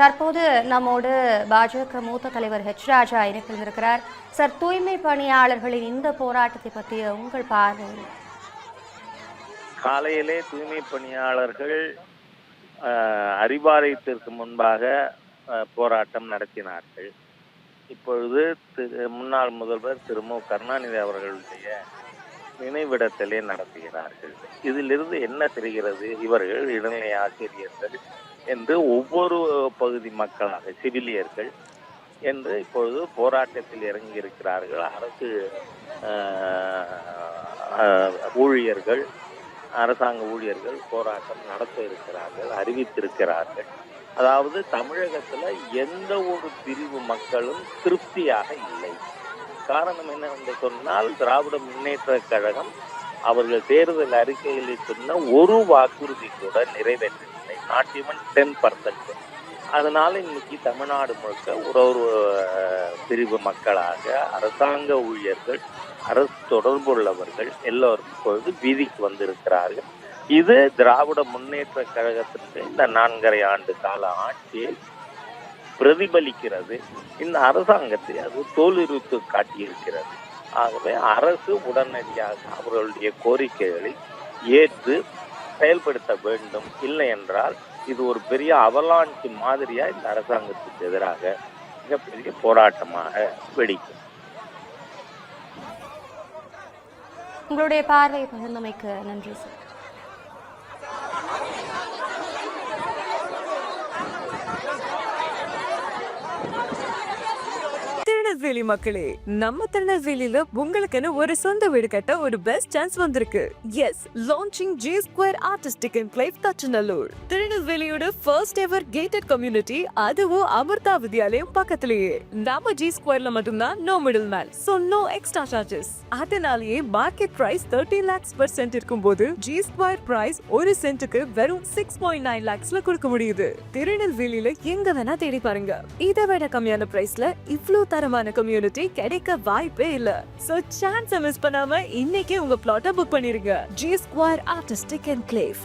தற்போது நம்மோடு பாஜக மூத்த தலைவர் ஹெச் ராஜா இணைப்பில் இருக்கிறார். சார், தூய்மை பணியாளர்களின் இந்த போராட்டத்தை பற்றிய உங்கள் பார்வை? காலையிலே தூய்மை பணியாளர்கள் அறிவாலயத்திற்கு முன்பாக போராட்டம் நடத்தினார்கள். இப்பொழுது முன்னாள் முதல்வர் திரு மு கருணாநிதி அவர்களுடைய நினைவிடத்திலே நடத்துகிறார்கள். இதிலிருந்து என்ன தெரிகிறது? இவர்கள் இடைநிலை ஆசிரியர்கள் என்று ஒவ்வொரு பகுதி மக்களாக சிவிலியர்கள் என்று இப்பொழுது போராட்டத்தில் இறங்கி இருக்கிறார்கள். அரசு ஊழியர்கள், அரசாங்க ஊழியர்கள் போராட்டம் நடத்த இருக்கிறார்கள், அறிவித்திருக்கிறார்கள். அதாவது தமிழகத்துல எந்த ஒரு பிரிவு மக்களும் திருப்தியாக இல்லை. காரணம் என்னவென்று சொன்னால், திராவிட முன்னேற்ற கழகம் அவர்கள் தேர்தல் அறிக்கையில் சொன்ன ஒரு வாக்குறுதி கூட நிறைவேற்றவில்லை. Not even 10%. அதனால இன்னைக்கு தமிழ்நாடு முழுக்க ஒரு பிரிவு மக்களாக அரசாங்க ஊழியர்கள், அரசு தொடர்புள்ளவர்கள் எல்லோரும் இப்பொழுது வீதிக்கு வந்திருக்கிறார்கள். இது திராவிட முன்னேற்ற கழகத்திற்கு இந்த 4.5 ஆண்டு கால ஆட்சியை பிரதிபலிக்கிறது. இந்த அரசாங்கத்தை அது தோலுரித்து காட்டியிருக்கிறது. ஆகவே அரசு உடனடியாக அவர்களுடைய கோரிக்கைகளை ஏற்று செயல்படுத்த வேண்டும். இல்லை என்றால் இது ஒரு பெரிய அவலாஞ்சி மாதிரியா இந்த அரசாங்கத்துக்கு எதிராக மிகப்பெரிய போராட்டமாக வெடிக்கும். உங்களுடைய பார்வை பகிர்ந்தமைக்கு நன்றி சார். திருநெல்வேலி மக்களே, நம்ம திருநெல்வேலியில உங்களுக்குன்னு ஒரு சொந்த வீடு கட்ட ஒரு பெஸ்ட் சான்ஸ் வந்திருக்கு. Yes, launching G Square Artistic Enclave Thachanallur. திருநெல்வேலியோட ஃபர்ஸ்ட் எவர் கேட்டட் கம்யூனிட்டி, அதுவும் அமிர்தா வித்யாலயம் பக்கத்திலேயே. நம்ம G Squareல மட்டும்தான் no middle man, so no extra charges. அதனாலேயே market price 30 lakhs per cent இருக்கும்போது G Square பிரைஸ் ஒரு சென்ட்டுக்கு வெறும் 6.9 lakhsல கொடுக்க முடியுது. திருநெல்வேலியில எங்க வேணா தேடி பாருங்க, இதை விட கம்மியான பிரைஸ்ல இவ்ளோ தரமான கம்யூனிட்டி கிடைக்க வாய்ப்பே இல்ல. சோ சான்ஸ் மிஸ் பண்ணாம இன்னைக்கே உங்க பிளாட்டை புக் பண்ணிருங்க. G Square Artistic Enclave.